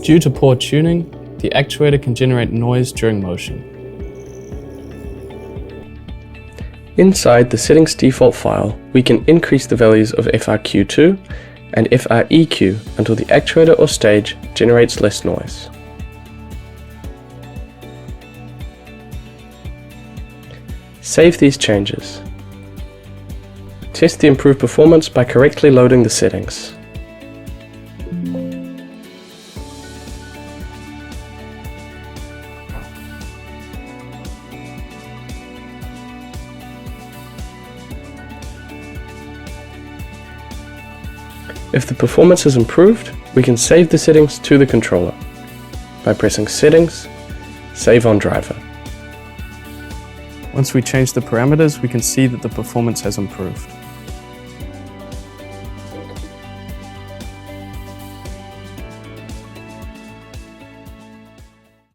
Due to poor tuning, the actuator can generate noise during motion. Inside the settings default file, we can increase the values of FREQ and FREQ until the actuator or stage generates less noise. Save these changes. Test the improved performance by correctly loading the settings. If the performance is improved, we can save the settings to the controller by pressing Settings, Save on Driver. Once we change the parameters, we can see that the performance has improved.